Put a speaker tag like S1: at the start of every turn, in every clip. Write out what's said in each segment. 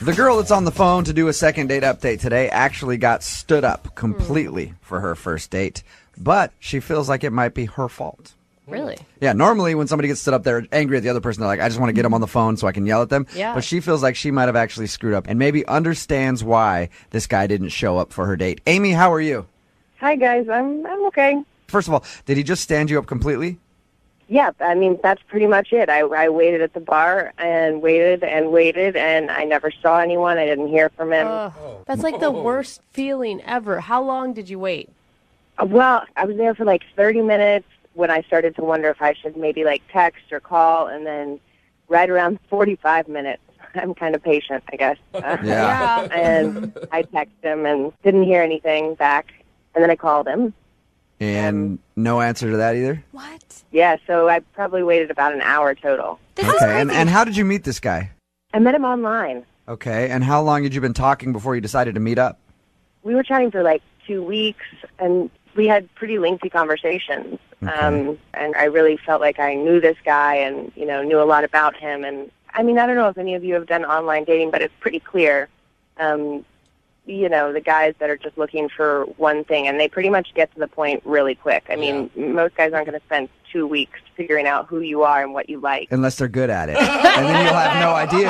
S1: The girl that's on the phone to do a second date update today actually got stood up completely for her first date, but she feels like it might be her fault.
S2: Really?
S1: Yeah, normally when somebody gets stood up, they're angry at the other person. They're like, I just want to get them on the phone so I can yell at them.
S2: Yeah.
S1: But she feels like she might have actually screwed up and maybe understands why this guy didn't show up for her date. Amy, how are you?
S3: Hi, guys. I'm okay.
S1: First of all, did he just stand you up completely?
S3: Yeah, I mean, that's pretty much it. I waited at the bar and waited, and I never saw anyone. I didn't hear from him.
S2: That's like the worst feeling ever. How long did you wait?
S3: Well, I was there for like 30 minutes when I started to wonder if I should maybe like text or call, and then right around 45 minutes, I'm kind of patient, I guess.
S1: Yeah.
S3: And I texted him and didn't hear anything back, and then I called him.
S1: And no answer to that either?
S2: What?
S3: Yeah, so I probably waited about an hour total.
S1: Okay, and how did you meet this guy?
S3: I met him online.
S1: Okay, and how long had you been talking before you decided to meet up?
S3: We were chatting for like 2 weeks, and we had pretty lengthy conversations.
S1: Okay.
S3: And I really felt like I knew this guy and, knew a lot about him. And, I mean, I don't know if any of you have done online dating, but it's pretty clear, the guys that are just looking for one thing, and they pretty much get to the point really quick. I mean, most guys aren't going to spend 2 weeks figuring out who you are and what you like.
S1: Unless they're good at it. And then you'll have no idea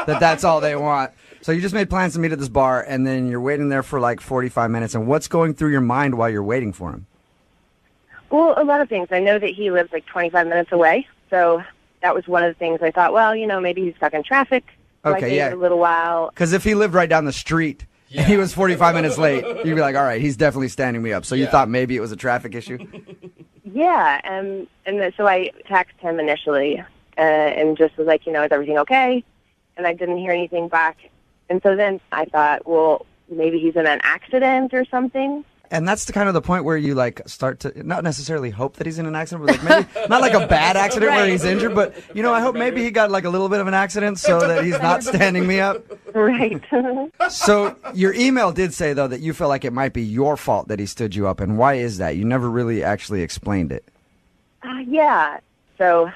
S1: that that's all they want. So you just made plans to meet at this bar, and then you're waiting there for like 45 minutes. And what's going through your mind while you're waiting for him?
S3: Well, a lot of things. I know that he lives like 25 minutes away, so that was one of the things I thought, well, maybe he's stuck in traffic. So I gave it a little while.
S1: Because if he lived right down the street and he was 45 minutes late, you'd be like, all right, he's definitely standing me up. So you thought maybe it was a traffic issue?
S3: Yeah, so I texted him initially and just was like, is everything okay? And I didn't hear anything back. And so then I thought, well, maybe he's in an accident or something.
S1: And that's the kind of the point where you like start to not necessarily hope that he's in an accident, but like maybe not like a bad accident where he's injured, but I hope maybe he got like a little bit of an accident so that he's not standing me up.
S3: Right.
S1: So your email did say though that you feel like it might be your fault that he stood you up, and why is that? You never really actually explained it.
S3: Yeah. So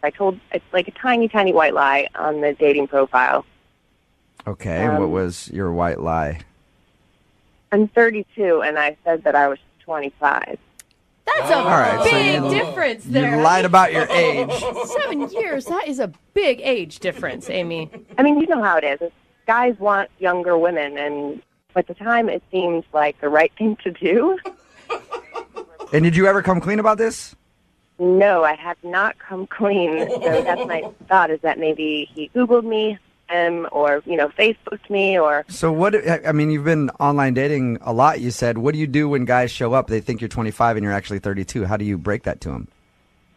S3: I told like a tiny, tiny white lie on the dating profile.
S1: Okay. What was your white lie?
S3: I'm 32, and I said that I was 25.
S2: That's a big difference there.
S1: You lied about your age.
S2: 7 years, that is a big age difference, Amy.
S3: I mean, you know how it is. Guys want younger women, and at the time it seemed like the right thing to do.
S1: And did you ever come clean about this?
S3: No, I have not come clean. So that's my thought, is that maybe he Googled me. Or, Facebooked me, or...
S1: So you've been online dating a lot, you said. What do you do when guys show up, they think you're 25 and you're actually 32? How do you break that to them?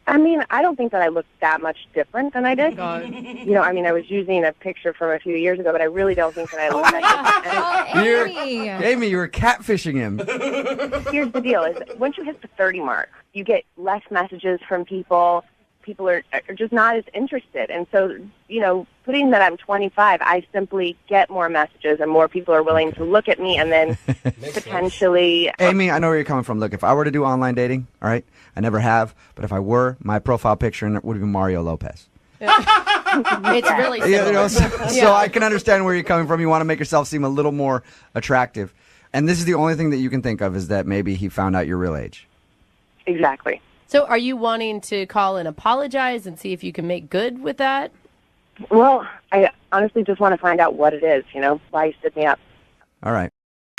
S3: I mean, I don't think that I look that much different than I did. I was using a picture from a few years ago, but I really don't think that I look that different.
S1: Amy, you were catfishing him.
S3: Here's the deal, is once you hit the 30 mark, you get less messages from people. People are just not as interested. And so, putting that I'm 25, I simply get more messages and more people are willing to look at me and then potentially...
S1: Amy, I know where you're coming from. Look, if I were to do online dating, all right, I never have, but if I were, my profile picture would be Mario Lopez.
S2: It's really similar.
S1: So I can understand where you're coming from. You want to make yourself seem a little more attractive. And this is the only thing that you can think of, is that maybe he found out your real age.
S3: Exactly.
S2: So are you wanting to call and apologize and see if you can make good with that?
S3: Well, I honestly just want to find out what it is, why you stood me up.
S1: All right.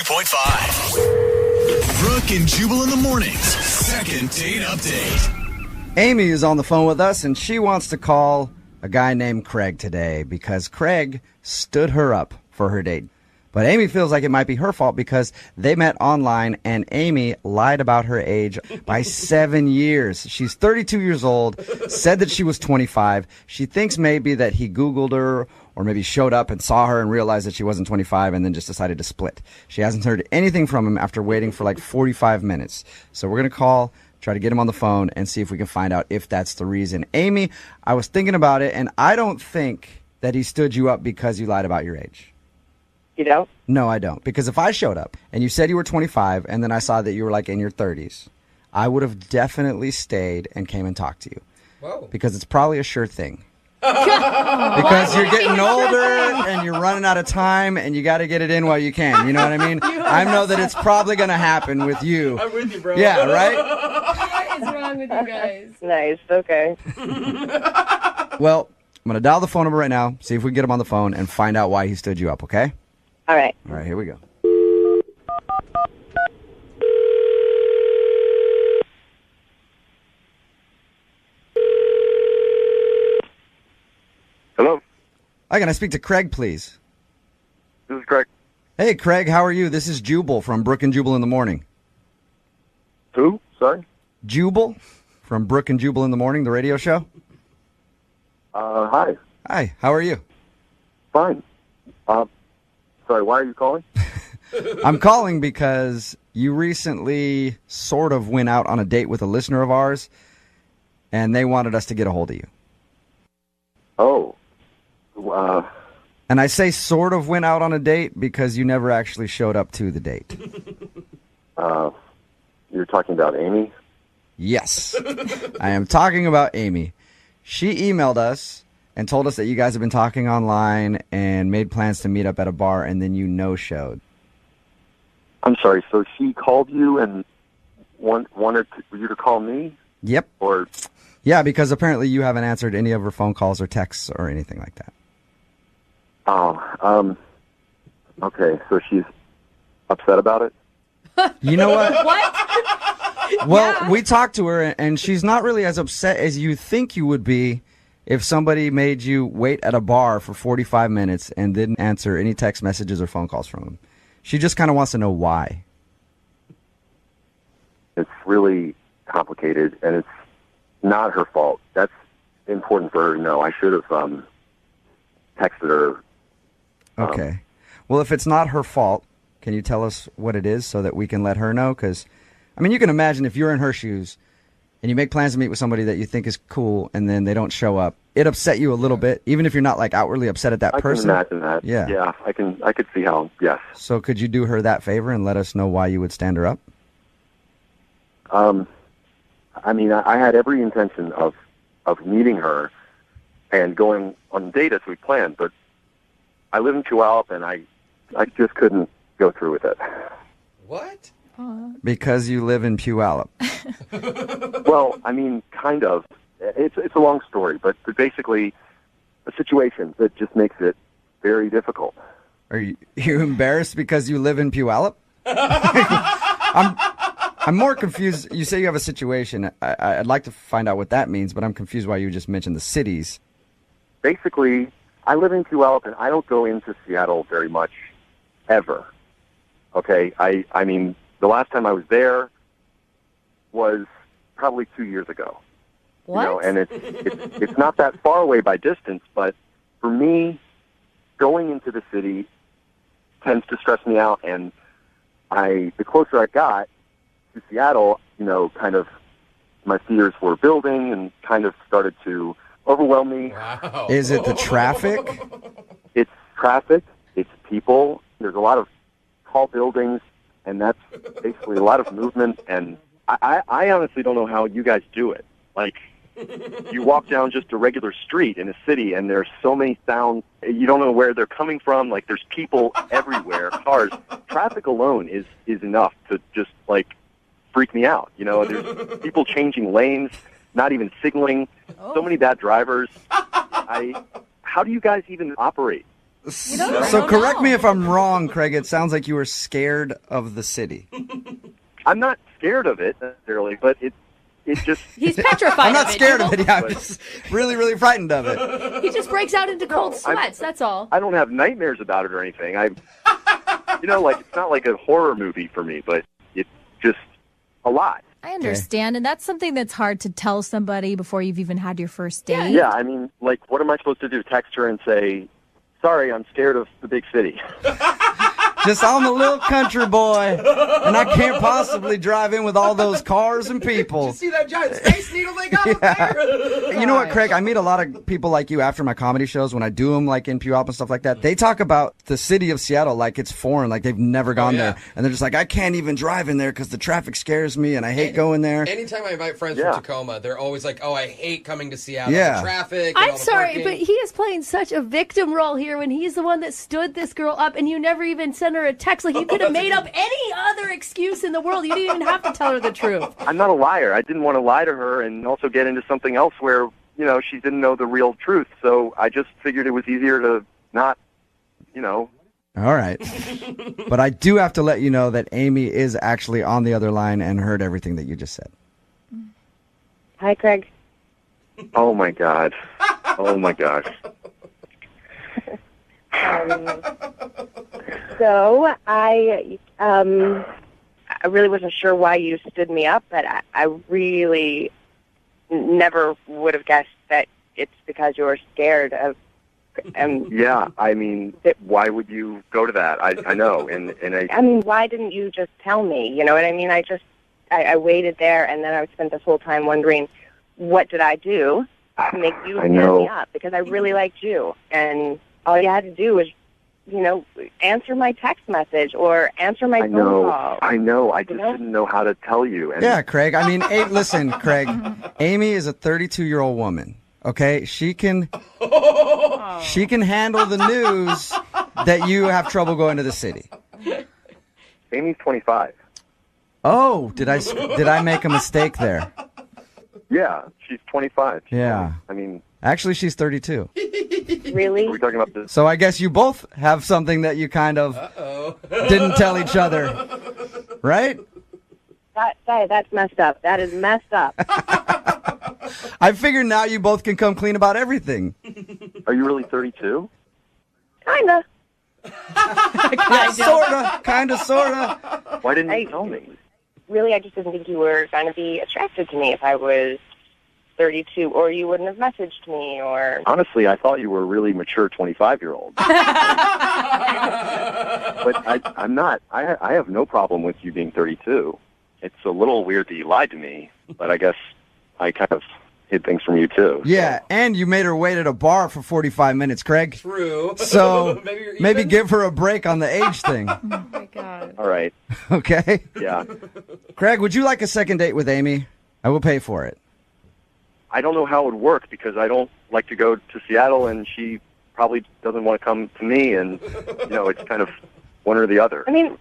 S4: 3.5. Brooke and Jubal in the mornings. Second date update.
S1: Amy is on the phone with us, and she wants to call a guy named Craig today because Craig stood her up for her date. But Amy feels like it might be her fault because they met online and Amy lied about her age by 7 years. She's 32 years old, said that she was 25. She thinks maybe that he Googled her or maybe showed up and saw her and realized that she wasn't 25 and then just decided to split. She hasn't heard anything from him after waiting for like 45 minutes. So we're going to call, try to get him on the phone and see if we can find out if that's the reason. Amy, I was thinking about it, and I don't think that he stood you up because you lied about your age.
S3: You don't?
S1: No, I don't. Because if I showed up and you said you were 25 and then I saw that you were like in your 30s, I would have definitely stayed and came and talked to you.
S5: Whoa.
S1: Because it's probably a sure thing. Because you're getting older and you're running out of time and you got to get it in while you can. You know what I mean? I know that it's probably going to happen with you.
S5: I'm with you, bro.
S1: Yeah, right?
S2: What is wrong with you guys?
S3: Nice. Okay.
S1: Well, I'm going to dial the phone number right now, see if we can get him on the phone and find out why he stood you up, okay?
S3: All right.
S1: All right, here we go.
S6: Hello,
S1: Hi, can I speak to Craig, please?
S6: this is Craig.
S1: Hey, Craig, how are you? This is Jubal from Brooke and Jubal in the Morning.
S6: Who? Sorry.
S1: Jubal from Brooke and Jubal in the Morning, the radio show.
S6: Hi.
S1: Hi, how are you?
S6: Fine. Sorry, why are you calling?
S1: I'm calling because you recently sort of went out on a date with a listener of ours, and they wanted us to get a hold of you.
S6: Oh.
S1: And I say sort of went out on a date because you never actually showed up to the date.
S6: You're talking about Amy?
S1: Yes, I am talking about Amy. She emailed us and told us that you guys have been talking online and made plans to meet up at a bar, and then you no-showed.
S6: I'm sorry, so she called you and wanted you to call me?
S1: Yep.
S6: Or,
S1: Yeah, because apparently you haven't answered any of her phone calls or texts or anything like that.
S6: okay, so she's upset about it?
S1: You know what?
S2: What?
S1: Well, we talked to her, and she's not really as upset as you think you would be if somebody made you wait at a bar for 45 minutes and didn't answer any text messages or phone calls from them. She just kind of wants to know why.
S6: It's really complicated, and it's not her fault. That's important for her to know. I should have texted her.
S1: Okay. Well, if it's not her fault, can you tell us what it is so that we can let her know? Because, I mean, you can imagine if you're in her shoes and you make plans to meet with somebody that you think is cool and then they don't show up, it upset you a little bit, even if you're not like outwardly upset at that person.
S6: I can imagine that.
S1: Yeah.
S6: Yeah, I could see how, yes.
S1: So could you do her that favor and let us know why you would stand her up?
S6: I mean, I had every intention of meeting her and going on a date as we planned, but I live in Puyallup, and I just couldn't go through with it.
S5: What?
S1: Because you live in Puyallup.
S6: Well, I mean, kind of. It's a long story, but basically a situation that just makes it very difficult.
S1: Are you embarrassed because you live in Puyallup? I'm more confused. You say you have a situation. I'd like to find out what that means, but I'm confused why you just mentioned the cities.
S6: Basically, I live in Puyallup, and I don't go into Seattle very much, ever. Okay? I mean, the last time I was there was probably 2 years ago.
S2: What?
S6: You know, and it's not that far away by distance, but for me, going into the city tends to stress me out, and the closer I got to Seattle, you know, kind of my fears were building and kind of started to overwhelm me.
S5: Wow.
S1: Is it the traffic?
S6: It's traffic, it's people, there's a lot of tall buildings, and that's basically a lot of movement, and I honestly don't know how you guys do it. Like, you walk down just a regular street in a city, and there's so many sounds, you don't know where they're coming from, like there's people everywhere, cars. Traffic alone is enough to just, like, freak me out. You know, there's people changing lanes, not even signaling, so many bad drivers. How do you guys even operate?
S1: So correct me if I'm wrong, Craig. It sounds like you were scared of the city.
S6: I'm not scared of it necessarily, but it just...
S2: He's petrified
S1: I'm not
S2: of it,
S1: scared of
S2: Jubal.
S1: it. Yeah, I'm just really, really frightened of it.
S2: He just breaks out into cold sweats, that's all.
S6: I don't have nightmares about it or anything. You know, like, it's not like a horror movie for me, but it's just a lot.
S7: I understand, and that's something that's hard to tell somebody before you've even had your first date.
S6: Yeah, I mean, like, what am I supposed to do? Text her and say, sorry, I'm scared of the big city.
S1: Just I'm a little country boy, and I can't possibly drive in with all those cars and people.
S5: Did you see that giant space needle they got up there?
S1: You know what, Craig? I meet a lot of people like you after my comedy shows when I do them, like in Puyallup and stuff like that. They talk about the city of Seattle like it's foreign, like they've never gone there, and they're just like, I can't even drive in there because the traffic scares me, and I hate going there.
S5: Anytime I invite friends from Tacoma, they're always like, "Oh, I hate coming to Seattle.
S1: Yeah.
S5: The traffic."
S2: I'm sorry, but he is playing such a victim role here when he's the one that stood this girl up, and you never even sent her a text. Like, you could have made up any other excuse in the world. You didn't even have to tell her the truth.
S6: I'm not a liar. I didn't want to lie to her and also get into something else where, you know, she didn't know the real truth. So I just figured it was easier to not, you know.
S1: All right. But I do have to let you know that Amy is actually on the other line and heard everything that you just said.
S3: Hi, Craig.
S6: Oh, my God. Oh, my gosh.
S3: So I really wasn't sure why you stood me up, but I really never would have guessed that it's because you were scared of.
S6: Yeah, I mean, why would you go to that? I know, and
S3: I mean, why didn't you just tell me? You know what I mean? I waited there, and then I spent this whole time wondering, what did I do to make you stand me up? Because I really liked you, and all you had to do was, you know, answer my text message or answer my phone call.
S6: I know. I just didn't know how to tell you. And
S1: yeah, Craig. I mean, listen, Craig. Amy is a 32-year-old woman. Okay, she can handle the news that you have trouble going to the city.
S6: Amy's 25.
S1: Oh, did I make a mistake there?
S6: Yeah, she's 25.
S1: Yeah.
S6: I mean,
S1: actually, she's 32.
S3: Really?
S6: Are we talking about this?
S1: So I guess you both have something that you kind of didn't tell each other, right?
S3: That's messed up. That is messed up.
S1: I figure now you both can come clean about everything.
S6: Are you really 32?
S3: Kinda.
S1: Kinda, sorta.
S6: Why didn't you tell me?
S3: Really, I just didn't think you were going to be attracted to me if I was 32, or you wouldn't have messaged me, or...
S6: Honestly, I thought you were a really mature 25-year-old. But I'm not. I have no problem with you being 32. It's a little weird that you lied to me, but I guess I kind of hid things from you, too.
S1: Yeah, and you made her wait at a bar for 45 minutes, Craig.
S5: True.
S1: So maybe give her a break on the age thing.
S2: Oh, my God.
S6: All right.
S1: Okay?
S6: Yeah.
S1: Craig, would you like a second date with Amy? I will pay for it.
S6: I don't know how it would work because I don't like to go to Seattle, and she probably doesn't want to come to me, and, you know, it's kind of one or the other.
S3: I mean,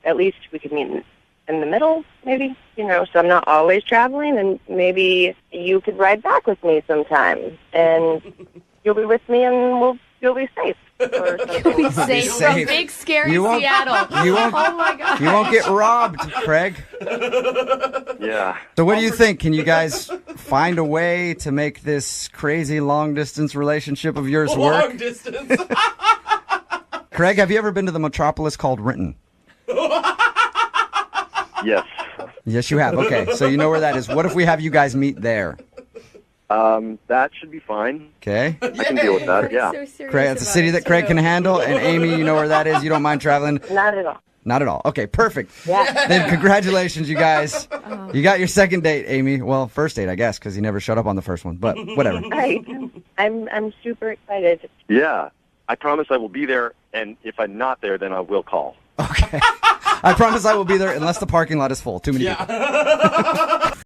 S3: at least we could meet in the middle, maybe, you know, so I'm not always traveling, and maybe you could ride back with me sometime, and you'll be with me, and you'll be safe. Or
S2: You'll be safe from big, scary Seattle.
S1: You won't,
S2: oh, my God.
S1: You won't get robbed, Craig.
S6: Yeah.
S1: So what do you think? Can you guys find a way to make this crazy long-distance relationship of yours work?
S5: Long distance.
S1: Craig, have you ever been to the metropolis called Renton?
S6: Yes.
S1: Yes, you have. Okay, so you know where that is. What if we have you guys meet there?
S6: That should be fine.
S1: Okay.
S6: I can deal with that, yeah.
S2: So serious
S1: Craig, it's a
S2: about
S1: city
S2: it,
S1: that Craig
S2: too.
S1: can handle, and Amy, you know where that is. You don't mind traveling?
S3: Not at all.
S1: Not at all. Okay, perfect.
S3: Yeah.
S1: Then congratulations, you guys. You got your second date, Amy. Well, first date, I guess, because you never showed up on the first one, but whatever.
S3: Right. I'm super excited.
S6: Yeah. I promise I will be there, and if I'm not there, then I will call.
S1: Okay. I promise I will be there unless the parking lot is full. Too many people.